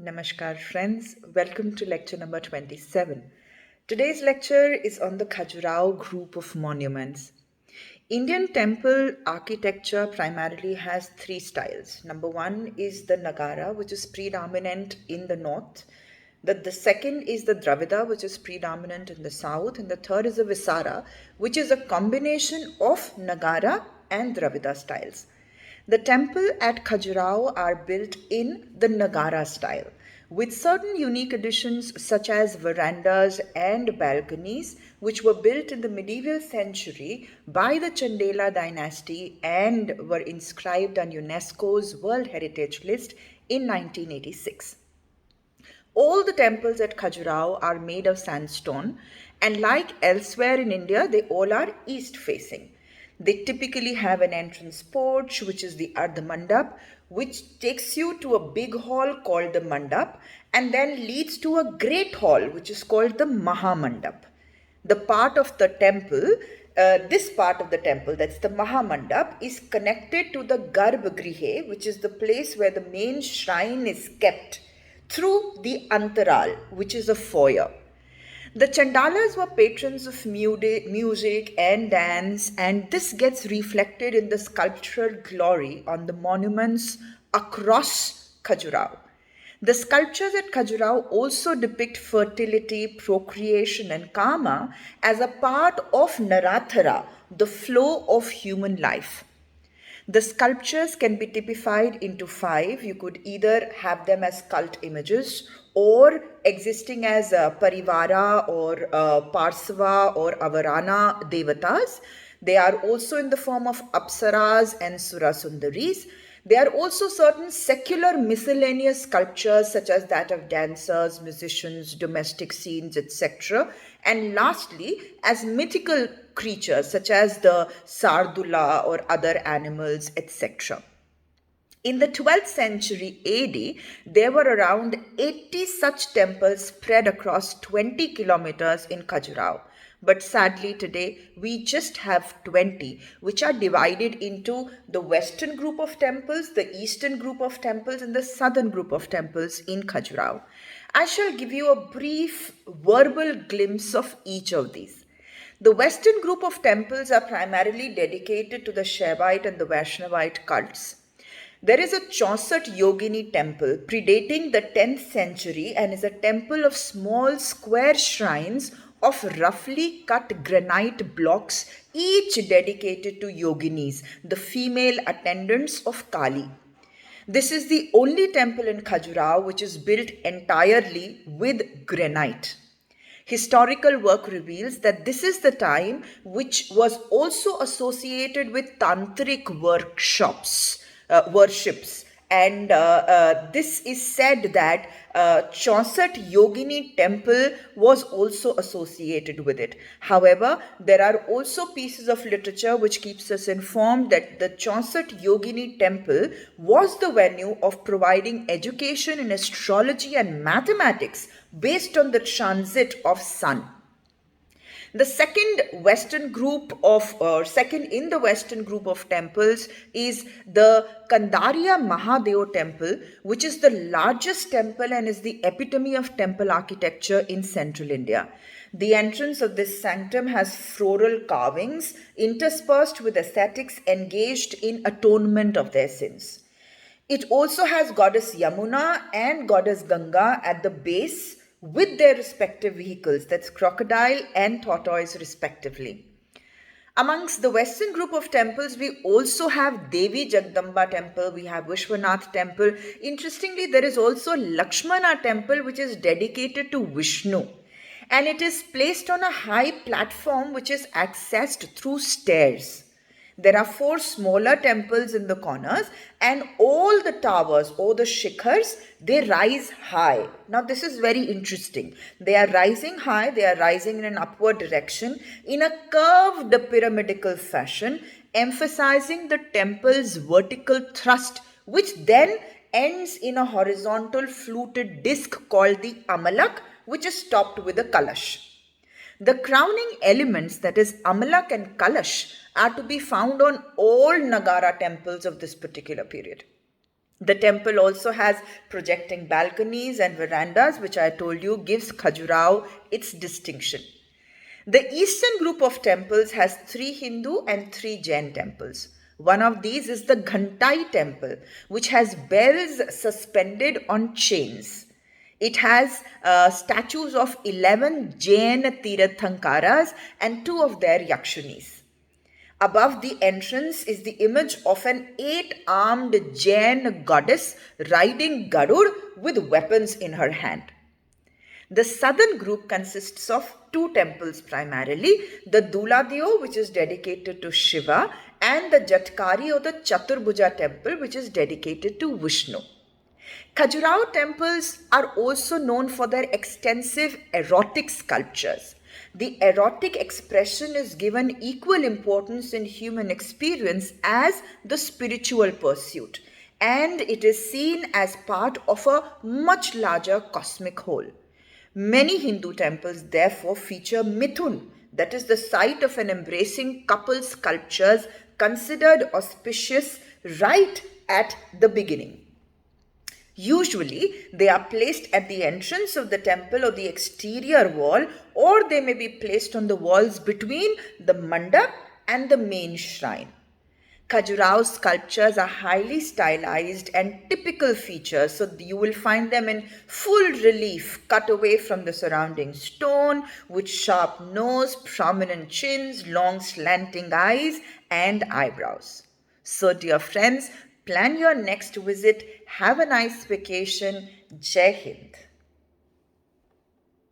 Namaskar friends, welcome to lecture number 27. Today's lecture is on the Khajurao Group of Monuments. Indian temple architecture primarily has three styles. Number one is the Nagara, which is predominant in the north. The second is the Dravida, which is predominant in the south. And the third is the Visara, which is a combination of Nagara and Dravida styles. The temple at Khajurao are built in the Nagara style, with certain unique additions such as verandas and balconies, which were built in the medieval century by the Chandela dynasty and were inscribed on UNESCO's World Heritage List in 1986. All the temples at Khajurao are made of sandstone, and like elsewhere in India, they all are east facing. They typically have an entrance porch, which is the Ardha Mandap, which takes you to a big hall called the Mandap and then leads to a great hall, which is called the Mahamandap. The part of the temple, this part of the temple, that's the Mahamandap, is connected to the Garbhagrihe, which is the place where the main shrine is kept, through the Antaral, which is a foyer. The Chandalas were patrons of music and dance, and this gets reflected in the sculptural glory on the monuments across Khajurao. The sculptures at Khajurao also depict fertility, procreation, and karma as a part of Narathara, the flow of human life. The sculptures can be typified into five. You could either have them as cult images or existing as Parivara or Parsava or Avarana devatas. They are also in the form of Apsaras and Surasundaris. There are also certain secular miscellaneous sculptures such as that of dancers, musicians, domestic scenes, etc. And lastly, as mythical creatures such as the Sardula or other animals, etc. In the 12th century AD, there were around 80 such temples spread across 20 kilometers in Khajurao. But sadly today, we just have 20, which are divided into the western group of temples, the eastern group of temples, and the southern group of temples in Khajurao. I shall give you a brief verbal glimpse of each of these. The western group of temples are primarily dedicated to the Shaivite and the Vaishnavite cults. There is a Chaussat Yogini Temple predating the 10th century and is a temple of small square shrines of roughly cut granite blocks, each dedicated to yoginis, the female attendants of Kali. This is the only temple in Khajurao which is built entirely with granite. Historical work reveals that this is the time which was also associated with tantric worships. And this is said that Chaussat Yogini Temple was also associated with it. However, there are also pieces of literature which keeps us informed that the Chaussat Yogini Temple was the venue of providing education in astrology and mathematics based on the transit of sun. The second in the western group of temples is the Kandariya Mahadeo Temple, which is the largest temple and is the epitome of temple architecture in central India. The entrance of this sanctum has floral carvings interspersed with ascetics engaged in atonement of their sins. It also has goddess Yamuna and goddess Ganga at the base with their respective vehicles, that's crocodile and tortoise respectively. Amongst the western group of temples, we also have Devi Jagdamba temple, we have Vishwanath temple. Interestingly, there is also Lakshmana temple which is dedicated to Vishnu, and it is placed on a high platform which is accessed through stairs. There are 4 smaller temples in the corners, and all the towers or the shikhars, they rise high. Now this is very interesting. They are rising high, they are rising in an upward direction in a curved pyramidal fashion, emphasizing the temple's vertical thrust, which then ends in a horizontal fluted disc called the amalak, which is topped with a kalash. The crowning elements, that is Amalak and Kalash, are to be found on all Nagara temples of this particular period. The temple also has projecting balconies and verandas, which I told you gives Khajurao its distinction. The eastern group of temples has three Hindu and three Jain temples. One of these is the Gantai Temple, which has bells suspended on chains. It has statues of 11 Jain Tirathankaras and two of their Yakshunis. Above the entrance is the image of an eight-armed Jain goddess riding Garud with weapons in her hand. The southern group consists of two temples primarily, the Duladeo, which is dedicated to Shiva, and the Jatkari or the Chaturbhuja temple, which is dedicated to Vishnu. Khajurao temples are also known for their extensive erotic sculptures. The erotic expression is given equal importance in human experience as the spiritual pursuit, and it is seen as part of a much larger cosmic whole. Many Hindu temples therefore feature Mithun, that is the site of an embracing couple sculptures considered auspicious right at the beginning. Usually, they are placed at the entrance of the temple or the exterior wall, or they may be placed on the walls between the mandap and the main shrine. Khajurao sculptures are highly stylized and typical features, so you will find them in full relief, cut away from the surrounding stone, with sharp nose, prominent chins, long slanting eyes, and eyebrows. So, dear friends, plan your next visit. Have a nice vacation. Jai Hind.